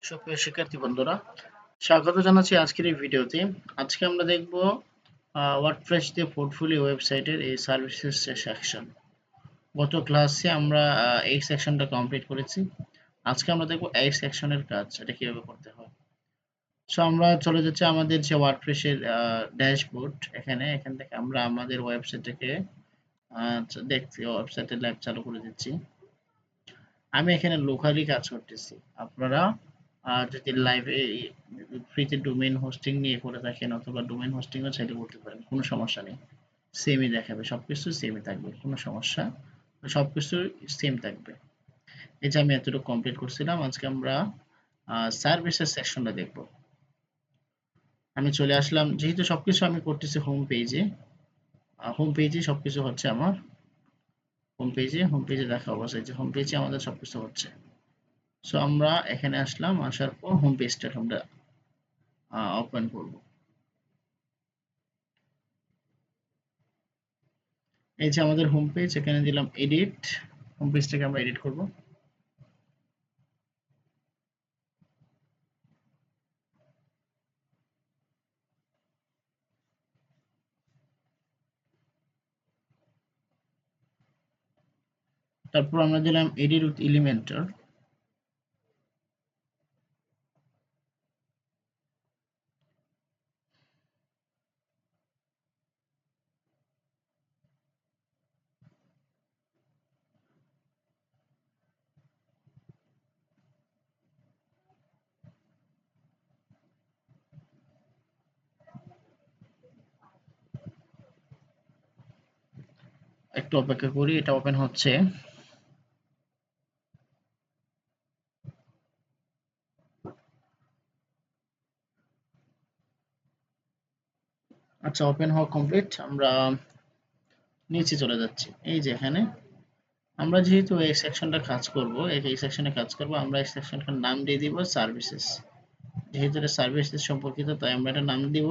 সুপ্রিয় শিক্ষার্থী বন্ধুরা, স্বাগত জানাচ্ছি আজকের এই ভিডিওতে। আজকে আমরা দেখব ওয়ার্ডপ্রেস দিয়ে পোর্টফোলিও ওয়েবসাইটের এই সার্ভিসেস সেকশন। গত ক্লাসে আমরা এই সেকশনটা কমপ্লিট করেছি। আজকে আমরা দেখব এই সেকশনের কাজ, এটা কিভাবে করতে হয়। সো আমরা চলে যাচ্ছি আমাদের যে ওয়ার্ডপ্রেসের ড্যাশবোর্ড, এখান থেকে আমরা আমাদের ওয়েবসাইটটাকে দেখছি। ওয়েবসাইটের ল্যাব চালু করে দিচ্ছি। আমি এখানে লোকালি কাজ করতেছি। আপনারা যদি লাইভে ফ্রিতে ডোমেইন হোস্টিং নিয়ে করে থাকেন অথবা ডোমেইন হোস্টিংও চাইলে করতে পারেন, কোনো সমস্যা নেই। সেমই দেখাবে, সবকিছু সেমই থাকবে, কোনো সমস্যা, সবকিছু সেম থাকবে। এই যে আমি এতটুকু কমপ্লিট করছিলাম। আজকে আমরা সার্ভিসের সেকশনটা দেখব। আমি চলে আসলাম, যেহেতু সবকিছু আমি করতেছি হোম পেজে সবকিছু হচ্ছে আমার। হোম পেজে দেখা অবশ্যই যে হোম পেজে আমাদের সবকিছু হচ্ছে। সো আমরা এখানে আসলাম, আসার পর হোম পেজটা আমরা ওপেন করব। এই যে আমাদের হোম পেজ, এখানে দিলাম এডিট। হোম পেজটাকে আমরা এডিট করব। তারপর আমরা দিলাম এডিট উইথ এলিমেন্টর। একটু অপেক্ষা করি, এটা ওপেন হচ্ছে। আচ্ছা, ওপেন হওয়া কমপ্লিট। আমরা নিচে চলে যাচ্ছি। এই যে এখানে আমরা যেহেতু এই সেকশনটা কাজ করব, এই সেকশনে কাজ করব, আমরা এই সেকশনটার নাম দিয়ে দিব সার্ভিসেস। যেহেতু এটা সার্ভিসেস সম্পর্কিত, তাই আমরা এটা নাম দিব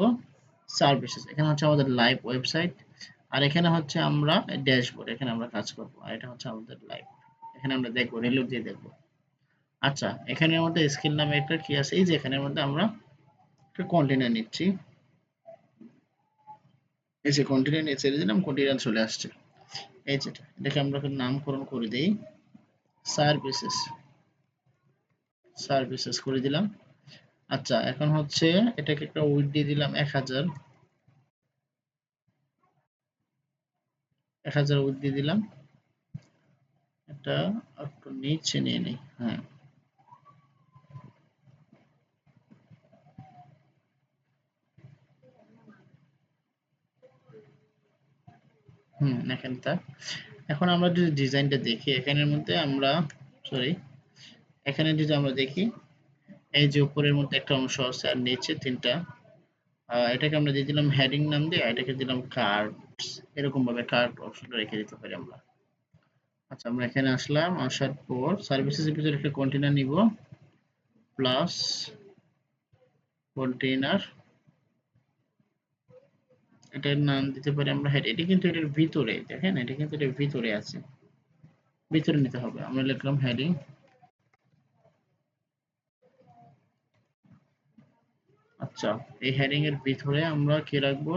সার্ভিসেস। এখানে হচ্ছে আমাদের লাইভ ওয়েবসাইট, আর এখানে হচ্ছে আমরা ড্যাশবোর্ড, এখানে আমরা কাজ করব। আর এটা হচ্ছে আমাদের লাইভ, এখানে আমরা দেখবো, রিলোড দিয়ে দেখবো। আচ্ছা, এখানের মধ্যে স্কিল নামে একটা কি আছে, এই যে এখানের মধ্যে আমরা একটা কন্টেনার নিচ্ছি। এই যে কন্টেনার নিয়ে ছেড়ে দিলাম, কন্টেনার চলে আসছে। এই যেটা, এটাকে আমরা নামকরণ করে দেই সার্ভিসেস। সার্ভিসেস করে দিলাম। আচ্ছা, এখন হচ্ছে এটাকে একটা উইডথ দিয়ে দিলাম 1000। 1000 উইডথ দিয়ে দিলাম। এটা একটু নিচে নিয়ে নিই। হ্যাঁ, এখানে থাক। এখন আমরা যদি ডিজাইনটা দেখি, এখানের মধ্যে আমরা সরি এখানে যদি আমরা দেখি, এই যে উপরের মধ্যে একটা অংশ আছে আর নিচে তিনটা। এটাকে আমরা দিয়ে দিলাম হেডিং নাম দিয়ে, আর এটাকে দিলাম কার্ভস। এরকম ভাবে কার্ভ অপশনটা রেখে দিতে পারি আমরা। আচ্ছা, আমরা এখানে আসলাম, আসার পর সার্ভিসেস এর ভিতরে একটা কন্টেইনার নিব, প্লাস কন্টেইনার, এটার নাম দিতে পারি আমরা হেড। এটা কিন্তু এটার ভিতরে, দেখেন এটা কিন্তু এটার ভিতরে আছে, ভিতরে নিতে হবে। আমরা লিখলাম হেডিং। আচ্ছা, এই হেডিং এর ভিতরে আমরা কি রাখবো,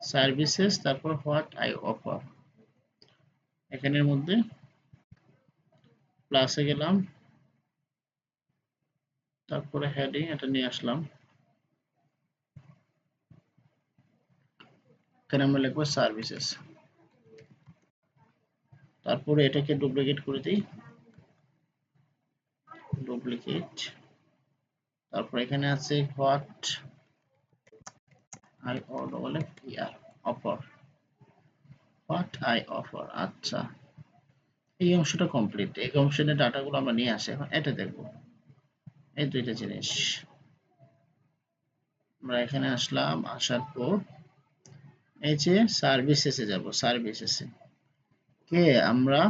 সার্ভিসেস, তারপর হোয়াট আই অফার। এখানের মধ্যে প্লাসে গেলাম, তারপরে হেডিং এটা নিয়ে আসলাম। এখানে আমরা লিখবো সার্ভিসেস। তারপরে এটাকে ডুপ্লিকেট করে দিই, ডুপ্লিকেট। তারপর এখানে আছে what I offer, what I offer. আচ্ছা, এই অংশটা কমপ্লিট। এই অংশের ডাটাগুলো আমরা নিয়ে আসি। এখন এটা দেখবো, এই দুইটা জিনিস। আমরা এখানে আসলাম, আসার পর এই যে সার্ভিসেসে যাব, সার্ভিসেসে কে আমরা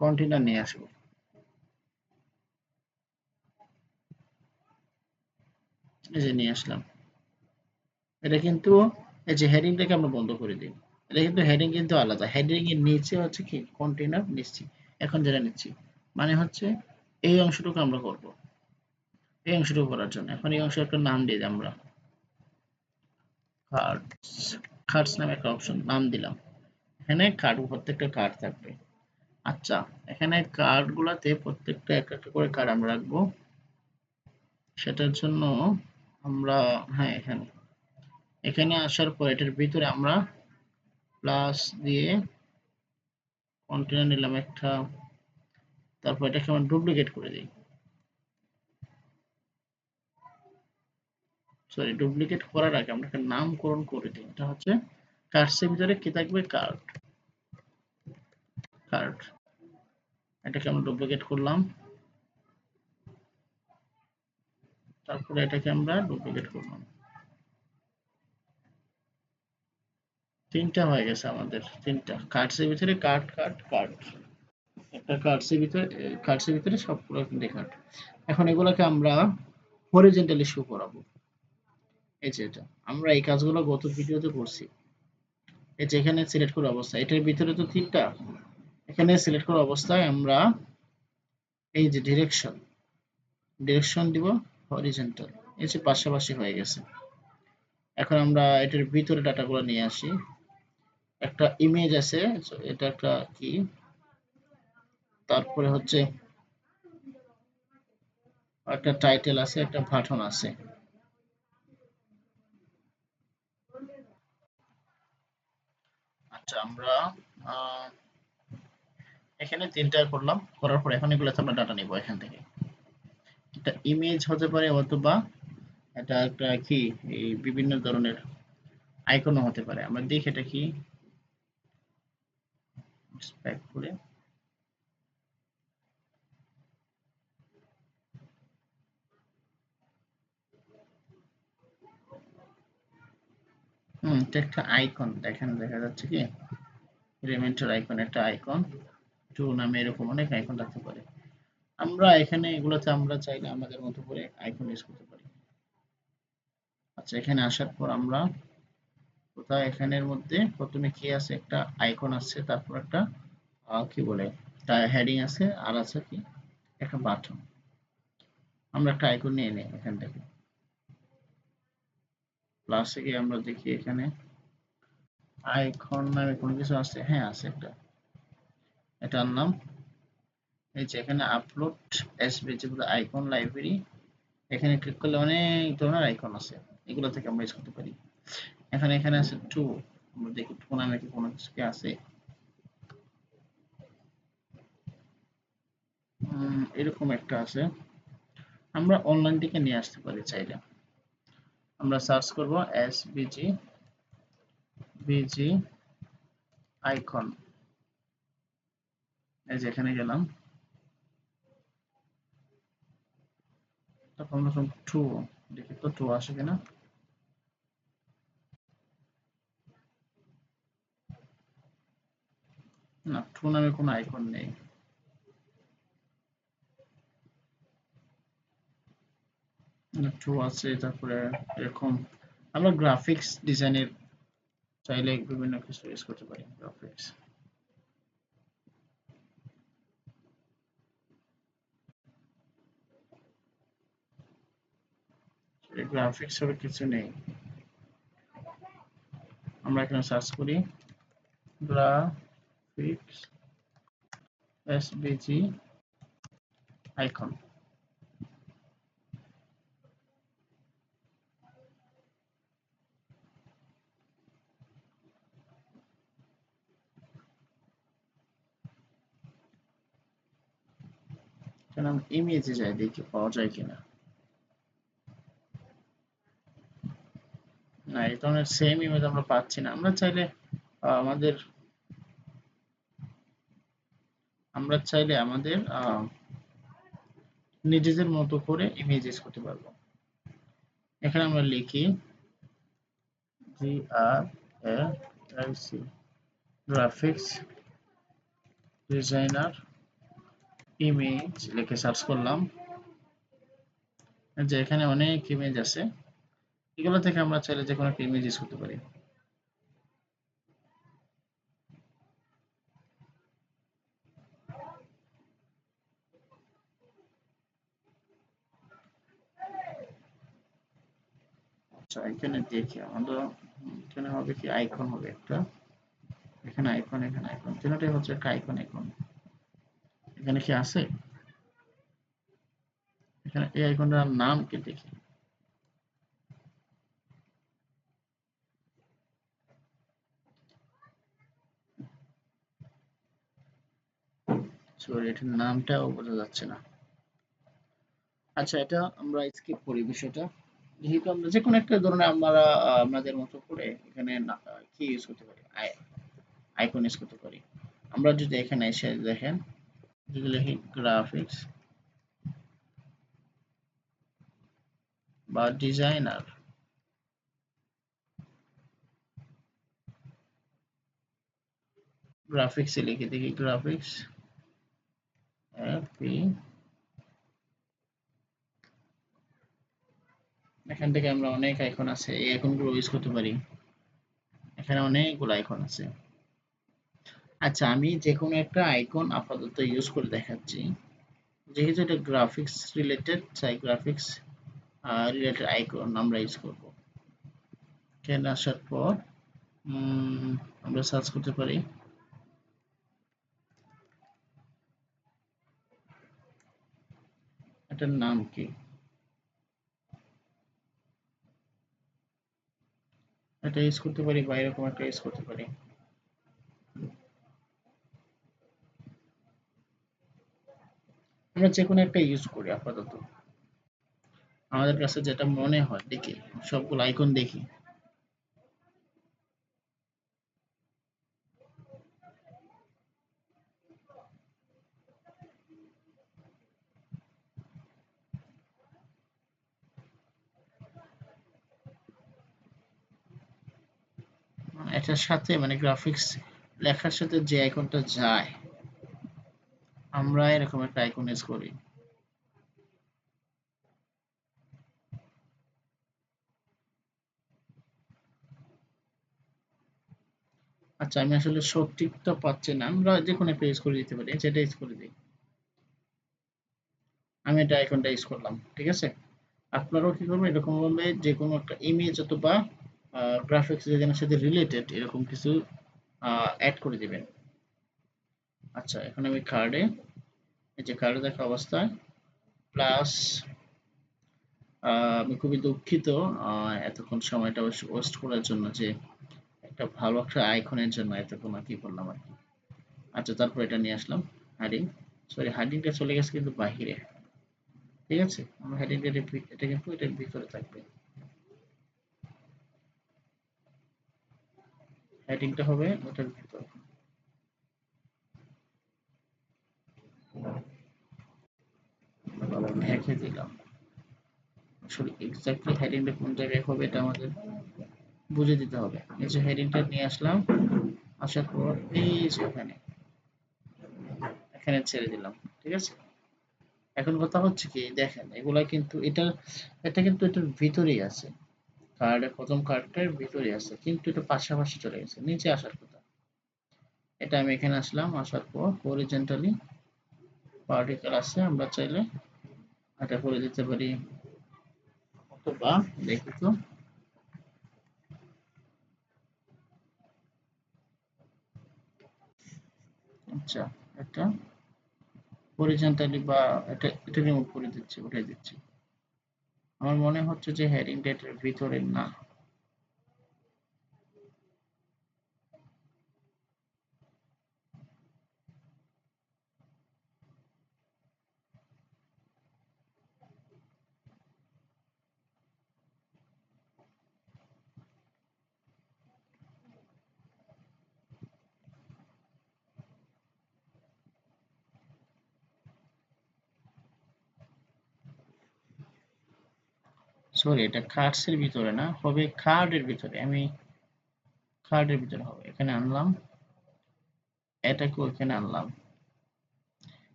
কন্টেইনার নিয়ে আসবো। এই যে নিয়ে আসলাম। এটা কিন্তু এই যে হেডিংটাকে আমরা বন্ধ করে দিই। এটা কিন্তু হেডিং কিন্তু আলাদা। হেডিং এর নিচে হচ্ছে কি কন্টেইনার নিচ্ছি। এখন যেটা নিচ্ছি মানে হচ্ছে এই অংশটুকু আমরা করব। এই অংশটুকু করার জন্য। এখন এই অংশে একটা নাম দিয়ে দিই আমরা, কার্ডস। কার্ডস নামে একটা অপশন নাম দিলাম। এখানে কার্ড, প্রত্যেকটা কার্ড থাকবে। আচ্ছা, এখানে কার্ড গুলাতে প্রত্যেকটা একটা একটা করে কার্ড আমরা রাখবো। সেটার জন্য আমরা, হ্যাঁ, এখানে এখানে আসার পর এটার ভিতরে আমরা প্লাস দিয়ে কন্টেনার নিলাম একটা, তারপর এটাকে আমরা ডুপ্লিকেট করে দিই। সরি, ডুপ্লিকেট করার আগে আমরা একটা নামকরণ করে দিই। এটা হচ্ছে কার্ডসের ভিতরে কি থাকবে, কার্ড। কার্ড, এটাকে আমরা ডুপ্লিকেট করলাম, তারপরে এটাকে আমরা ডুপ্লিকেট করলাম। তিনটা হয়ে গেছে আমাদের, তিনটা কার্ডসের ভিতরে কার্ড কার্ড কার্ড। একটা কার্ডসের ভিতরে সবগুলো কার্ড। এখন এগুলোকে আমরা হরিজন্টালি শো করাবো। এই যে এটা আমরা এই কাজগুলো গত ভিডিওতে করছি। এই যে এখানে সিলেক্ট করা অবস্থা, এটার ভিতরে তো তিনটা, এখানে সিলেক্ট করা অবস্থায় আমরা এই যে ডিরেকশন দিব হরিজন্টাল। এই যে পাশাপাশি হয়ে গেছে। এখন আমরা এটার ভিতরে ডাটাগুলো নিয়ে আসি। একটা ইমেজ আছে, এটা একটা কি, তারপরে হচ্ছে একটা টাইটেল আছে, একটা বাটন আছে। আচ্ছা, আমরা আহ, এখানে তিনটা করলাম, করার পর এখন এগুলোতে আমরা ডাটা নিব এখান থেকে। এটা ইমেজ হতে পারে, অথবা এটা একটা কি, এই বিভিন্ন ধরনের আইকনও হতে পারে। আমরা দেখি এটা কি, ব্যাক করে, এটা একটা আইকন দেখেন, দেখা যাচ্ছে কি, এলিমেন্টের আইকন, একটা আইকন টু নামে এরকম অনেক আইকন রাখতে পারে। আমরা এখানে এগুলোতে আমরা চাইলে আমাদের মতো করে আইকন ইউজ করতে পারি। আচ্ছা, এখানে আসার পর আমরা কোথায়, এখানের মধ্যে প্রথমে কি আছে, একটা আইকন আছে, তারপর একটা কি বলে, হেডিং আছে, আর আছে কি, একটা বাটন। আমরা একটা আইকন নিয়ে নিই এখান থেকে। প্লাসে গিয়ে আমরা দেখি এখানে আইকন নামে কোনো কিছু আছে, হ্যাঁ আছে একটা, এটার নাম, এই যে এখানে আপলোড এসভিজি আইকন লাইব্রেরি। এখানে ক্লিক করলে অনেক ধরনের আইকন আছে, এগুলো থেকে আমরা ইউজ করতে পারি। এখানে আছে টু, আমরা দেখি টু নামে কি কোনো কিছু কি আছে। এরকম একটা আছে, আমরা অনলাইন থেকে নিয়ে আসতে পারি চাইলে। আমরা সার্চ করব এসভিজি আইকন, এই যে এখানে গেলাম, তারপর আমরা টু, দেখি তো টু আসে কিনা। না, টু নামে কোনো আইকন নেই। টু আছে, তারপরে এরকম আমরা গ্রাফিক্স ডিজাইনের চাইলে বিভিন্ন কিছু ইউজ করতে পারি। গ্রাফিক্স, গ্রাফিক্স এর কিছু নেই। আমরা এখানে সার্চ করি গ্রাফিক্স এসভিজি আইকন। এখানে আমরা ইমেজে যাই, দেখি পাওয়া যায় কিনা। না, এই ধরনের সেম ইমেজ আমরা পাচ্ছি না। আমরা চাইলে আমাদের নিজেদের মতো করে ইমেজ ইউজ করতে পারবো। এখানে আমরা লিখি GRAFIC গ্রাফিক্স ডিজাইনার ইমেজ লিখে সার্চ করলাম। যে এখানে অনেক ইমেজ আছে, এগুলো থেকে আমরা চাইলে যে কোনো একটা ইমেজ ইউজ করতে পারি। আচ্ছা এখানে দেখি আমাদের এখানে হবে কি আইকন হবে একটা, এখানে আইকন, এখানে আইকন, তিনটাই হচ্ছে একটা আইকন। আইকন এখানে কি আছে? এখানে এই আইকনটার নাম কি দেখি? সরি, এটার নামটাও বোঝা যাচ্ছে না। আচ্ছা এটা আমরা স্কিপ করি বিষয়টা। যেহেতু আমরা যে কোনো একটা ধরনের আমরা আমাদের মতো করে এখানে কি ইউজ করতে পারি, আইকন ইউজ করতে পারি। আমরা যদি এখানে এসে দেখেন, যদি লিখি গ্রাফিক্স বা ডিজাইনার, গ্রাফিক্সে লিখে দেখি গ্রাফিক্স এফপি, এখান থেকে আমরা অনেক আইকন আছে, এই আইকনগুলো ইউজ করতে পারি। এখানে অনেকগুলো আইকন আছে। আচ্ছা আমি যে কোনো একটা আইকন আপাতত ইউজ করে দেখাচ্ছি। যেহেতু এটা গ্রাফিক্স রিলেটেড, তাই গ্রাফিক্স রিলেটেড আইকন আমরা ইউজ করব। এখানে আসার পর আমরা সার্চ করতে পারি এটার নাম কি। এটা ইউজ করতে পারি বা এরকম একটা ইউজ করতে পারি। আমরা যে কোনো একটা ইউজ করি আপাতত, আমাদের কাছে যেটা মনে হয় দেখি, সবগুলো আইকন দেখি। এটার সাথে মানে গ্রাফিক্স লেখার সাথে যে আইকনটা যায়, আমরা এরকম একটা আইকন ইউজ করি। আচ্ছা আমি আসলে সঠিকটা পাচ্ছি না, আমরা যে কোনো একটা ইউজ করে দিতে পারি, যেটা ইউজ করে দিই। আমি এটা আইকনটা ইউজ করলাম, ঠিক আছে। আপনারাও কি করবেন, এরকম ভাবে যে কোনো একটা ইমেজ অথবা গ্রাফিক্স ডিজাইনের সাথে রিলেটেড এরকম কিছু অ্যাড করে দিবেন। আচ্ছা এখন আমি কার্ডে, এই যে কার্ডে দেখা অবস্থায় প্লাস, আমি খুবই দুঃখিত এতক্ষণ সময়টা ওয়েস্ট করার জন্য, যে একটা ভালো একটা আইকনের জন্য এতক্ষণ আর কি করলাম আর কি। আচ্ছা তারপর এটা নিয়ে আসলাম হাইডিং, সরি হাইডিংটা চলে গেছে কিন্তু বাহিরে, ঠিক আছে। আমরা হেডিংটা এটা কিন্তু এটার ভিতরে থাকবে, হেডিংটা হবে ওটার ভিতর। রেখে দিলাম, আসলে এক্স্যাক্টলি হেডিংটা কোন জায়গায় হবে এটা আমাদের বুঝে দিতে হবে। এই যে হেডিংটা নিয়ে আসলাম, আসার পর এই যে এখানে, এখানে ছেড়ে দিলাম, ঠিক আছে। এখন কথা হচ্ছে কি দেখেন, এগুলা কিন্তু এটা কিন্তু এটার ভিতরেই আছে, কার্ডের প্রথম কার্ডটার ভিতরেই আছে, কিন্তু এটা পাশাপাশি চলে গেছে, নিচে আসার কথা। এটা আমি এখানে আসলাম, আসার পর হরিজন্টালি পার্টিকেল আছে, আমরা চাইলে এটা করে দিতে পারি, অথবা দেখি তো, আচ্ছা এটা হরিজন্টালি বা এটা রিমুভ করে দিচ্ছি, উঠিয়ে দিচ্ছি। আমার মনে হচ্ছে যে হেডিং ডেটার ভিতরে না। সরি, এটা কার্ডস এর ভিতরে না, হবে কার্ডের ভিতরে। আমি কার্ডের ভিতরে হবে, এখানে আনলাম, এটাকে ওইখানে আনলাম।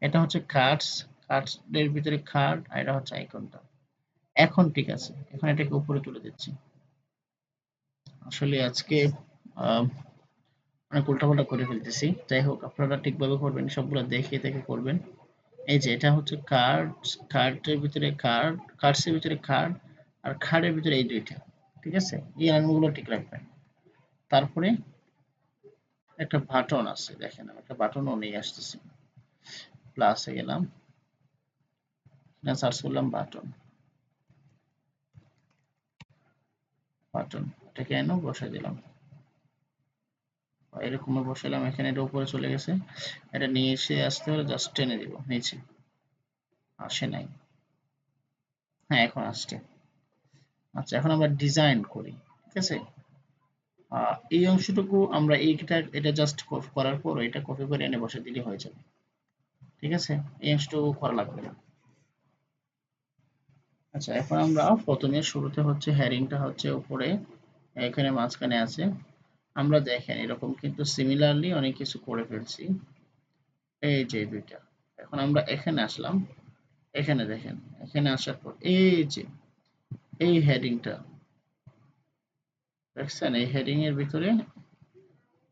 এটা হচ্ছে কার্ডস, কার্ডস এর ভিতরে কার্ড, আর এটা হচ্ছে আইকনটা। এখন ঠিক আছে, এখন এটাকে উপরে তুলে দিচ্ছি। আসলে আজকে আহ, অনেক উল্টাপাল্টা করে ফেলতেছি, যাই হোক আপনারা ঠিকভাবে করবেন, সবগুলো দেখে দেখে করবেন। এই যে এটা হচ্ছে কার্ডস, কার্ডের ভিতরে কার্ড, কার্ডসের ভিতরে কার্ড, আর খাড়ের ভিতরে এই দুইটা, ঠিক আছে, এই অ্যালাইনমেন্টগুলো ঠিক রাখবেন। তারপরে একটা বাটন আছে, দেখেন আমি একটা বাটনও নিয়ে আসতেছি। প্লাসে গেলাম, সার্চ করলাম বাটন, এটাকে এনে বসাই দিলাম, এরকম বসালাম। এখানে এটা উপরে চলে গেছে, এটা নিয়ে এসে আসতে হলে জাস্ট টেনে দিব নিচে। আসে নাই, হ্যাঁ এখন আসছে। আচ্ছা, এখন আমরা ডিজাইন করি। ঠিক আছে, এই অংশটুকু আমরা এটা জাস্ট করার পর এটা কপি করে এনে বসে দিলে হয়ে যাবে। ঠিক আছে, এই অংশটুকু করা লাগবে না। আচ্ছা, এখন আমরা প্রথমে শুরুতে হচ্ছে হেডিংটা হচ্ছে উপরে, এখানে মাঝখানে আছে। আমরা দেখেন এরকম কিন্তু সিমিলারলি অনেক কিছু করে ফেলছি, এই যে দুইটা। এখন আমরা এখানে আসলাম, এখানে দেখেন, এখানে আসার পর এই যে এই হেডিংটা দেখছেন, এই হেডিং এর ভিতরে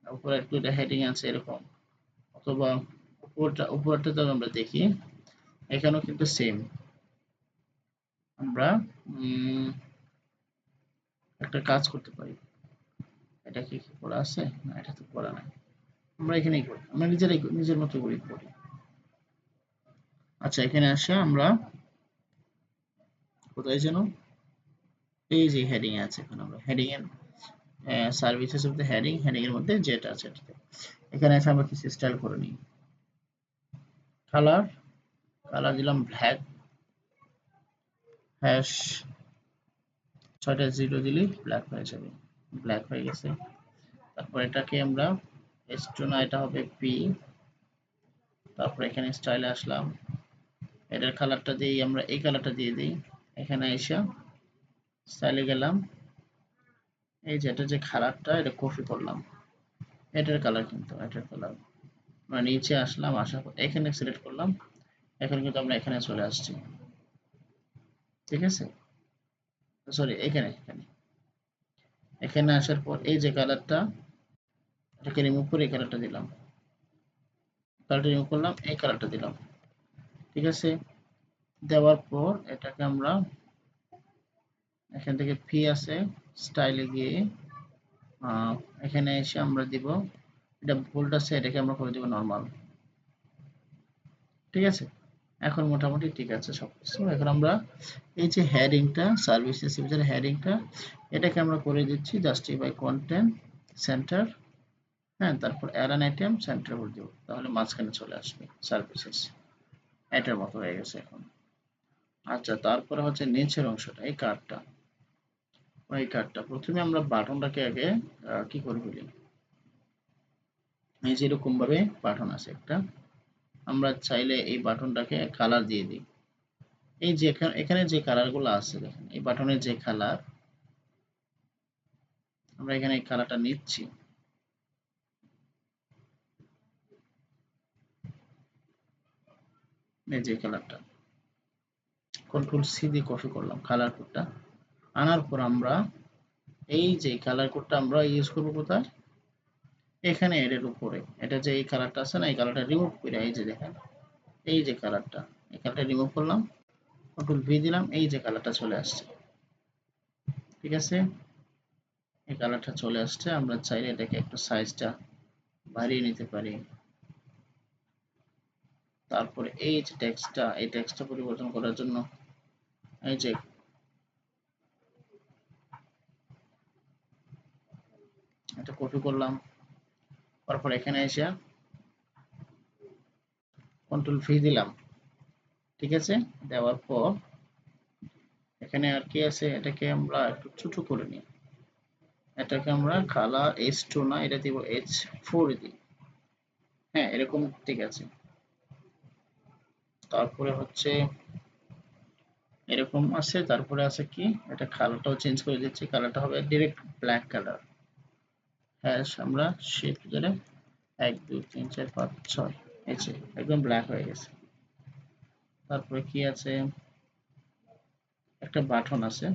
উপরে দুইটা হেডিং আছে এরকম, অথবা উপরটা যদি আমরা দেখি, এখানেও কিন্তু সেম। আমরা একটা কাজ করতে পারি, এটা কি করা আছে না, এটা তো করা নাই। আমরা এখানেই করি, আমরা নিজের মতো করি। আচ্ছা, এখানে আসে আমরা কোথায় যেন, এই যে হেডিং আছে, এখন আমরা হেডিং এর সার্ভিসেস অফ দ্য হেডিং এর মধ্যে যেটা আছে এখানে এসে আমরা কিছু স্টাইল করে নিই। কালার কালার দিলাম ব্ল্যাক, হ্যাশ 6টা জিরো দিলেই ব্ল্যাক হয়ে যাবে, ব্ল্যাক হয়ে গেছে। তারপর এটাকে আমরা না, এটা হবে পি। তারপর এখানে স্টাইলে আসলাম, এটার কালারটা দিই আমরা, এই কালারটা দিয়ে দিই। এখানে এসে স্টাইলে গেলাম, এই যে এটা যে কালারটা এটা কপি করলাম, এটার কালার কিন্তু এটার কালার। আমরা নিচে আসলাম, আসার পর এখানে সিলেক্ট করলাম, এখন কিন্তু আমরা এখানে চলে আসছি। ঠিক আছে, সরি, এখানে এখানে এখানে আসার পর এই যে কালারটা, এটাকে রিমুভ করে এই কালারটা দিলাম, কালারটা রিমুভ করলাম, এই কালারটা দিলাম। ঠিক আছে, দেওয়ার পর এটাকে আমরা এখান থেকে ফি আছে, স্টাইলে গিয়ে এখানে এসে আমরা দিব, এটা বোল্ড আছে, এটাকে আমরা করে দিব নরমাল। ঠিক আছে, এখন মোটামুটি ঠিক আছে সবকিছু। এখন আমরা এই যে হেডিংটা, সার্ভিসেস ভিতরে হেডিংটা, এটাকে আমরা করে দিচ্ছি জাস্টিফাই কন্টেন্ট সেন্টার। হ্যাঁ, তারপর অ্যালাইন আইটেম সেন্টার করে দেব, তাহলে মাঝখানে চলে আসবে সার্ভিসেস, এটার মতো হয়ে গেছে এখন। আচ্ছা, তারপরে হচ্ছে নিচের অংশটা, এই কার্ডটা প্রথমে আমরা বাটনটাকে আগে কি করে ফেলি, এই যে এরকম ভাবে বাটন আছে একটা, আমরা চাইলে এই বাটনটাকে কালার দিয়ে দিই। এই যে এখানে যে কালারগুলো আছে দেখেন, এই বাটনের যে কালার, আমরা এখানে এই কালারটা নিচ্ছি। এই যে কালারটা কন্ট্রোল সি দিয়ে কপি করলাম কালার কোডটা, আনার পর আমরা এই যে কালার কোডটা আমরা ইউজ করব কোথায়, এখানে এর উপরে, এটা যে এই কালারটা আছে না, এই কালারটা রিমুভ করে এই যে দেখেন, এই যে কালারটা, এই কালারটা রিমুভ করলাম, কন্ট্রোল ভি দিলাম, এই যে কালারটা চলে আসছে। ঠিক আছে, এই কালারটা চলে আসছে। আমরা চাইলে এটাকে একটু সাইজটা বাড়িয়ে নিতে পারি। তারপরে এই যে টেক্সটটা, এই টেক্সটটা পরিবর্তন করার জন্য এই যে এটা কপি করলাম, তারপর এখানে এসে কন্ট্রোল ভি দিলাম। ঠিক আছে, দেওয়ার পর এখানে আর কি আছে, এটাকে আমরা একটু ছোট করে নিই, এটাকে আমরা কালার H2 না, এটা দিব H4 দিই। হ্যাঁ, এরকম ঠিক আছে। তারপরে হচ্ছে এরকম আছে, তারপরে আছে কি, এটা কালারটাও চেঞ্জ করে দিচ্ছি, কালারটা হবে ডিরেক্ট ব্ল্যাক কালার। হ্যাশ আমরা শিফট ধরে 1 2 3 4 5 6, এই যে একদম ব্ল্যাক হয়ে গেছে। তারপরে কি আছে, একটা বাটন আছে,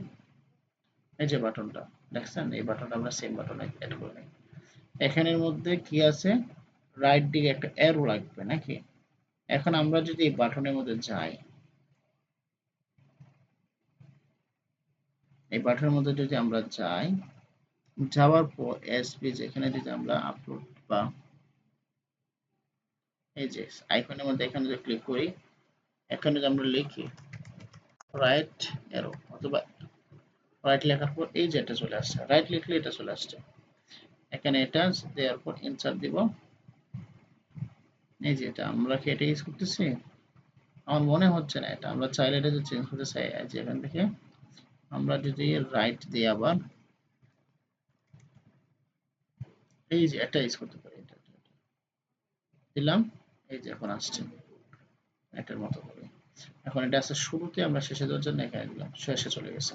এই যে বাটনটা দেখছেন, এই বাটনটা আমরা সেম বাটনে অ্যাড করে নিই। এখানের মধ্যে কি আছে, রাইট দিকে একটা অ্যারো লাগবে নাকি। এখন আমরা যদি এই বাটনের মধ্যে যাই, এই বাটনের মধ্যে যদি আমরা যাই, যাওয়ার পর এসপি যেখানে যদি আমরা আপলোড বা এই যে আইকনের মধ্যে এখানে যদি ক্লিক করি, এখানে যদি আমরা লিখি রাইট অ্যারো অথবা রাইট লেখার পর এই যে এটা চলে আসছে, রাইট লিখলে এটা চলে আসছে। এখানে এটা দেওয়ার পর ইনসার্ট দিব। এই যে এটা আমরা কি এটা ইউজ করতেছি? আমার মনে হচ্ছে না এটা। আমরা চাইলে এটা যদি চেঞ্জ করতে চাই, যে এখান থেকে আমরা যদি রাইট দিই আবার এই যে এটা ইউজ করতে পারি, এটা দিলাম। এই যে এখন আসছে এটার মতো করে। এখন এটা আছে শুরুতে, আমরা শেষে দেওয়ার জন্য এখানে দিলাম, শেষে চলে গেছে।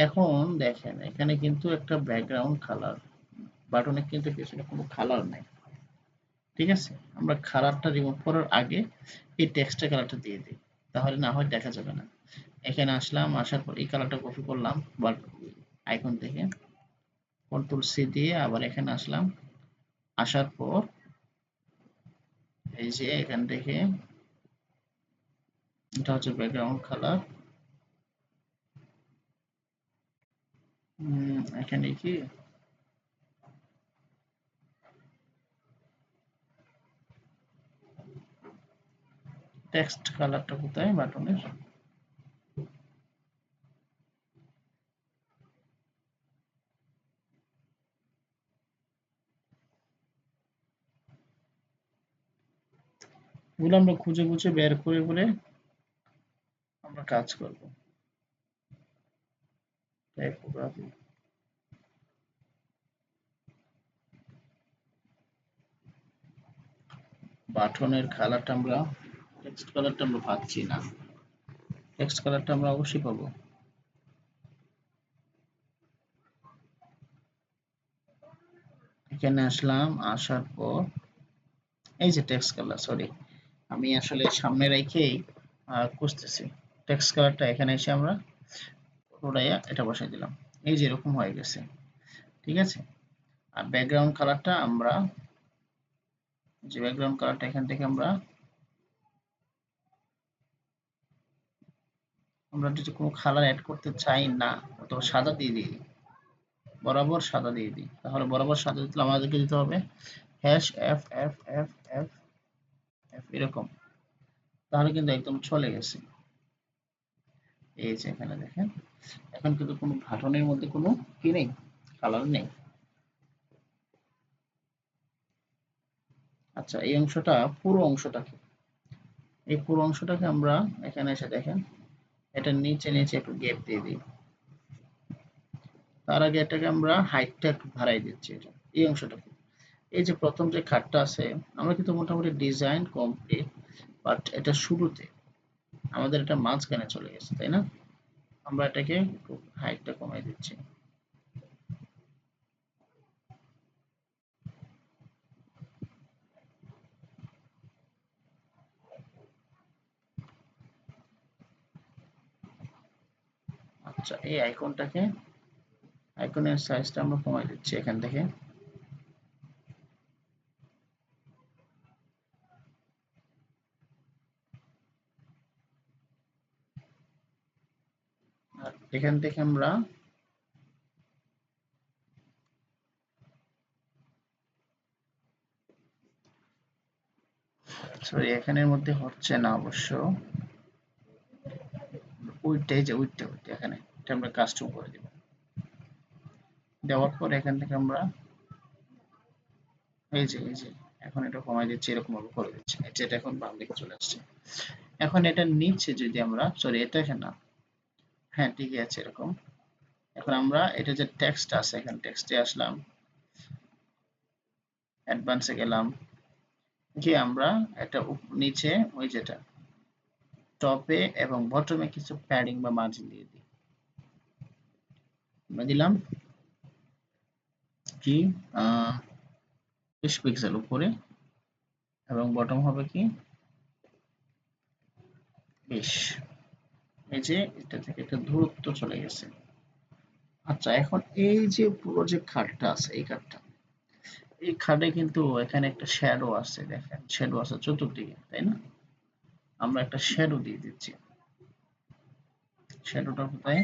এখন দেখেন এখানে কিন্তু একটা ব্যাকগ্রাউন্ড কালার, বাটনে কিন্তু পিছনে কোনো কালার নাই। ঠিক আছে, আমরা কালারটা রিমুভ করার আগে এই টেক্সটের কালারটা দিয়ে দিই, তাহলে না হয় দেখা যাবে না। এখানে আসলাম, আসার পর এই কালারটা কপি করলাম বাট আইকন থেকে কন্ট্রোল সি দিয়ে আবার এখানে আসলাম, আসার পর এই যে এখান থেকে এটা হচ্ছে ব্যাকগ্রাউন্ড কালার। এখানে কি টেক্সট কালারটা কোথায় বাটনের? এগুলো আমরা খুঁজে খুঁজে বের করে করে আমরা কাজ করব। টাইপোগ্রাফি, বাটনের কালারটা আমরা, টেক্সট কালারটা আমরা পাচ্ছি না। টেক্সট কালারটা আমরা অবশ্যই পাবো। এখানে আসলাম, আসার পর এই যে টেক্সট কালার, সরি আমি আসলে সামনে রেখেই খুঁজতেছি। টেক্সট কালারটা এখানে এসে আমরা রোডাইয়া এটা বসাই দিলাম। এই যে এরকম হয়ে গেছে। ঠিক আছে, আর ব্যাকগ্রাউন্ড কালারটা আমরা, যে ব্যাকগ্রাউন্ড কালারটা এখান থেকে আমরা আমরা যদি কোনো কালার অ্যাড করতে চাই না, অথবা সাদা দিয়ে দিই, বরাবর সাদা দিয়ে দিই, তাহলে বরাবর সাদা দিতে আমাদেরকে দিতে হবে hash F F F F F এরকম, তাহলে কিন্তু একদম চলে গেছে। এই যে এখানে দেখেন, এখন কিন্তু কোনো বাটনের মধ্যে কোনো কি নেই, কালার নেই। আচ্ছা, এই অংশটা, পুরো অংশটাকে, এই পুরো অংশটাকে আমরা এখানে এসে দেখেন এটা নিচে নিচে একটু গ্যাপ দিয়ে দিই। তার আগে এটাকে আমরা হাইটটা একটু বাড়াই দিচ্ছি, এটা এই অংশটাকে। এই যে প্রথম যে খাটটা আছে, আমরা কিন্তু মোটামুটি ডিজাইন কমপ্লিট, বাট এটা শুরুতে, আমাদের এটা মাঝখানে চলে গেছে, তাই না? আমরা এটাকে হাইটটা কমাই দিচ্ছি। আচ্ছা, এই আইকনটাকে, আইকনের সাইজটা আমরা কমাই দিচ্ছি এখান থেকে। আর এখান থেকে আমরা সরি, এখানের মধ্যে হচ্ছে না অবশ্য, উইডটা, এই যে উইডটা এখানে এটা আমরা কাস্টম করে দিব। দেওয়ার পর এখান থেকে আমরা এই যে এখন এটা কমাই দিচ্ছি, এরকম ভাবে করে দিচ্ছি, এটা এখন বাম দিকে চলে আসছে। এখন এটা নিচে যদি আমরা, সরি এটা এখানে না, হ্যাঁ ঠিকই আছে এরকম। এখন আমরা এটা যে টেক্সট আছে, এখানে টেক্সটে আসলাম, অ্যাডভান্সে গেলাম, গিয়ে আমরা এটা নিচে ওই যেটা টপে এবং বটমে কিছু প্যাডিং বা মার্জিন দিয়ে দিই। আমরা দিলাম কি 20 পিক্সেল উপরে, এবং বটম হবে কি 20। এই যে এটা থেকে একটা দূরত্ব চলে গেছে। আচ্ছা, এখন এই যে পুরো যে খাটটা আছে, এই খাটটা, এই খাটে কিন্তু এখানে একটা শ্যাডো আছে, দেখেন শ্যাডো আছে চতুর্দিকে, তাই না? আমরা একটা শ্যাডো দিয়ে দিচ্ছি। শ্যাডোটা কোথায়?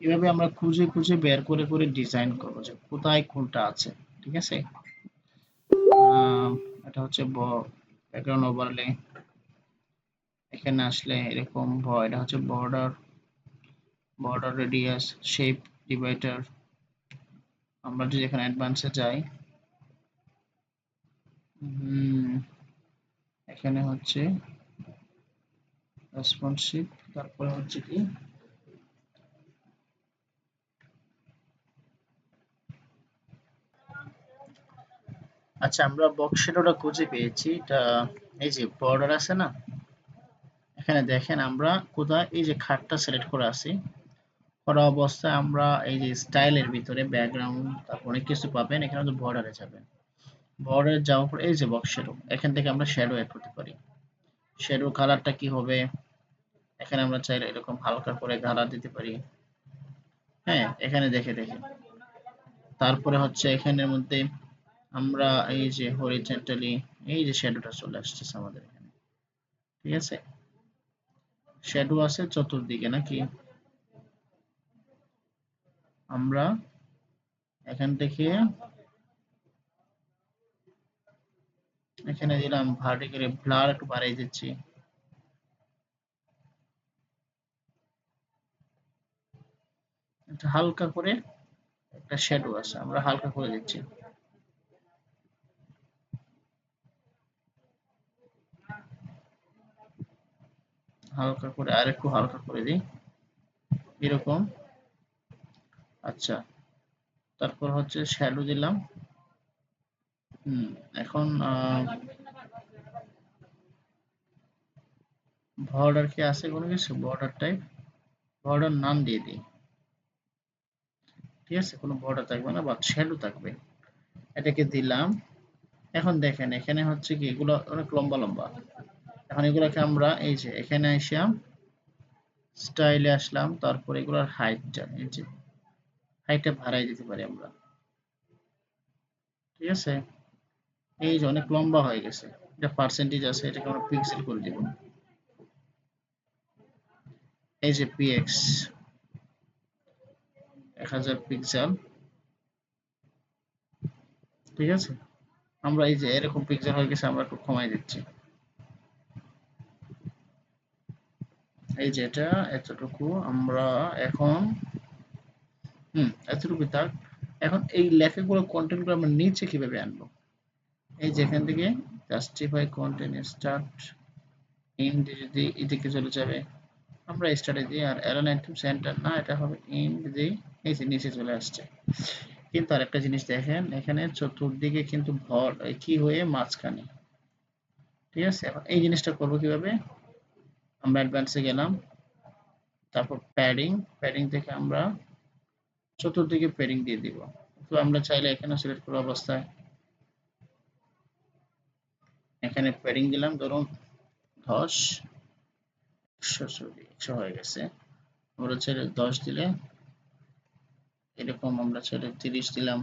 এভাবে আমরা খুঁজে খুঁজে বের করে করে ডিজাইন করবো যে কোথায় কোনটা আছে। ঠিক আছে। আহ, এটা হচ্ছে ব্যাকগ্রাউন্ড ওভারলে। এখানে আসলে এরকম এটা হচ্ছে border, border radius, shape divider. আমরা যদি এখানে অ্যাডভান্সে যাই, হুম, এখানে হচ্ছে রেসপন্সিভ, তারপরে হচ্ছে কি, আচ্ছা আমরা বক্স শ্যাডোটা খুঁজে পেয়েছি। এটা এই যে বর্ডার আছে না, এখানে দেখেন আমরা কোথায় এই যে খাটটা সিলেক্ট করে আছি, করা অবস্থায় আমরা এই যে স্টাইলের ভিতরে ব্যাকগ্রাউন্ড, তারপর অনেক কিছু পাবেন। এখানে তো বর্ডারে যাবেন, বর্ডারে যাওয়ার পর এই যে বক্স শ্যাডো, এখান থেকে আমরা শ্যাডো অ্যাড করতে পারি। শ্যাডো কালারটা কি হবে, এখানে আমরা চাইলে এরকম হালকা করে কালার দিতে পারি। হ্যাঁ, এখানে দেখে দেখে তারপরে হচ্ছে এখানের মধ্যে আমরা এই যে হরিজন্টালি এই যে শ্যাডোটা চলে আসতেছে আমাদের এখানে। ঠিক আছে, শ্যাডো আছে চতুর্দিকে নাকি, আমরা এখান থেকে এখানে দিলাম ভার্টিক্যালি ব্লার একটু বাড়িয়ে দিচ্ছি। একটা হালকা করে একটা শ্যাডো আছে, আমরা হালকা করে দিচ্ছি। হালকা করে আর একটু হালকা করে দিই, এরকম। আচ্ছা, তারপর হচ্ছে শ্যাডো দিলাম। হুম, এখন বর্ডার কি আছে কোনো কিছু, বর্ডার টাইপ, বর্ডার নাম দিয়ে দিই। ঠিক আছে, কোনো বর্ডার থাকবে না বা শ্যাডো থাকবে, এটাকে দিলাম। এখন দেখেন এখানে হচ্ছে কি এগুলো অনেক লম্বা লম্বা। এখন এগুলোকে আমরা এই যে এখানে আসলাম, স্টাইলে আসলাম, তারপর এগুলোর হাইটটা এই যে হাইটটা বাড়াই দিতে পারি আমরা। ঠিক আছে, এই যে অনেক লম্বা হয়ে গেছে, এটা পার্সেন্টেজ আছে, এটাকে আমরা পিক্সেল করে দিব। এই যে পিএক্স 1000 পিক্সেল। ঠিক আছে, আমরা এই যে এরকম পিক্সেল হয়ে গেছে, আমরা একটু কমাই দিচ্ছি। এই যে এটা এতটুকু আমরা এখন, এতটুকু থাক। এখন এই লেখাগুলো কন্টেন্ট গুলো আমরা নিচে কিভাবে আনবো, এই যে এখান থেকে জাস্টিফাই কন্টেন্ট স্টার্ট ইন্ড যদি এদিকে চলে যাবে, আমরা স্টার্টে দিই, আর অ্যালাইন টু সেন্টার না, এটা হবে ইন্ড দিই। এই যে নিচে চলে আসছে। কিন্তু আরেকটা জিনিস দেখেন, এখানে চতুর্দিকে কিন্তু ভর কি হয়ে মাঝখানে। ঠিক আছে, এখন এই জিনিসটা করবো কিভাবে, আমরা অ্যাডভান্সে গেলাম, তারপর প্যাডিং, প্যাডিং থেকে আমরা চতুর্দিকে প্যাডিং দিয়ে দিব। তো আমরা চাইলে এখানে সিলেক্ট করা অবস্থায় এখানে প্যাডিং দিলাম, ধরুন 10, 100 হয়ে গেছে। আমরা চাইলে 10 দিলে এরকম, আমরা চাইলে 30 দিলাম।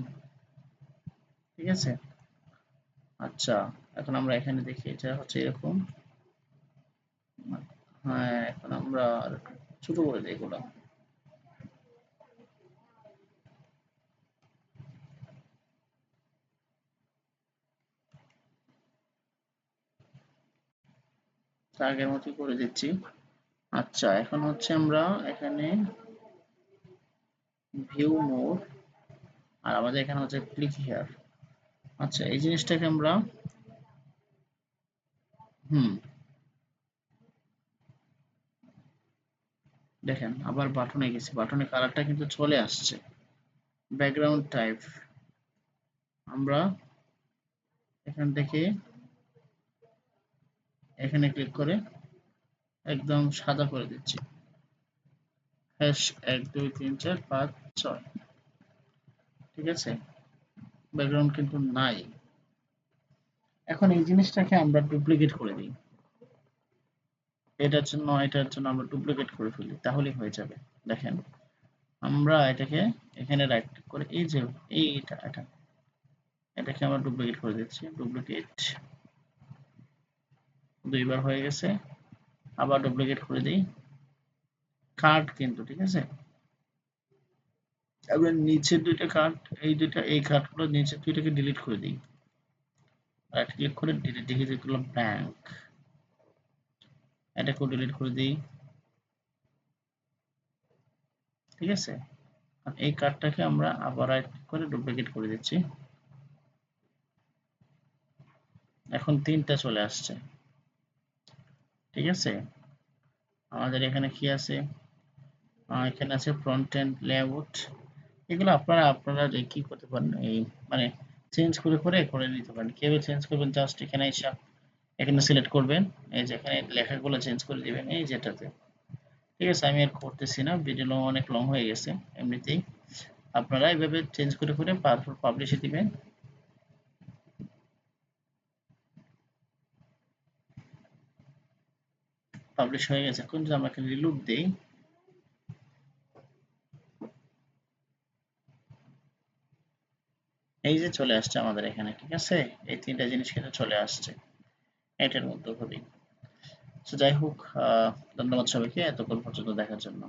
ঠিক আছে, আচ্ছা এখন আমরা এখানে দেখি এটা হচ্ছে এরকম। হ্যাঁ, এখন আমরা আর একটু ছোট করে দিই এগুলো। আগের মতো করে দিচ্ছি। আচ্ছা এখন হচ্ছে আমরা এখানে ভিউ মোর, আর আমাদের এখানে হচ্ছে ক্লিক হিয়ার। আচ্ছা এই জিনিসটাকে আমরা, হুম, দেখেন আবার বাটনে গেছি, বাটনের কালারটা কিন্তু চলে আসছে। ব্যাকগ্রাউন্ড টাইপ আমরা এখান থেকে এখানে ক্লিক করে একদম সাদা করে দিচ্ছি, হ্যাশ 1 2 3 4 5 6। ঠিক আছে, ব্যাকগ্রাউন্ড কিন্তু নাই। এখন এই জিনিসটাকে আমরা ডুপ্লিকেট করে দিই, এটার জন্য আমরা ডুপ্লিকেট করে ফেলি, তাহলেই হয়ে যাবে। দেখেন আমরা এটাকে এখানে রাইট ক্লিক করে এই যে এটা এটাকে আমরা ডুপ্লিকেট করে দিচ্ছি, ডুপ্লিকেট 2বার হয়ে গেছে। আবার ডুপ্লিকেট করে দিই, কাট কিন্তু, ঠিক আছে, আমরা নিচের দুইটা কার্ড, এই কার্ডগুলো নিচের দুইটাকে ডিলিট করে দিই। রাইট ক্লিক করে ডিলিট লিখে দিলাম ব্যাংক, এটাকেও ডিলিট করে দিই। ঠিক আছে, এই কার্ডটাকে আমরা আবার রাইট ক্লিক করে ডুপ্লিকেট করে দিচ্ছি। এখন তিনটা চলে আসছে। ঠিক আছে, আমাদের এখানে কি আছে, এখানে আছে ফ্রন্ট এন্ড লেআউট। এগুলো আপনারা কি করতে পারেন, এই মানে চেঞ্জ করে নিতে পারেন। কিভাবে চেঞ্জ করবেন, জাস্ট এখানে এসে এখানে সিলেক্ট করবেন, এই যে এখানে লেখাগুলো চেঞ্জ করে দিবেন এই যেটাতে। ঠিক আছে, আমি আর করতেছি না, ভিডিও অনেক লং হয়ে গেছে এমনিতেই। আপনারা এইভাবে চেঞ্জ করে তারপর পাবলিশে দিবেন। পাবলিশ হয়ে গেছে। এখন যদি আমরা একটা রিলোড দেই, এই যে চলে আসছে আমাদের এখানে। ঠিক আছে, এই তিনটা জিনিস কিন্তু চলে আসছে এটার মধ্যে হবেই। তো যাই হোক, ধন্যবাদ সবাইকে এতক্ষণ পর্যন্ত দেখার জন্য।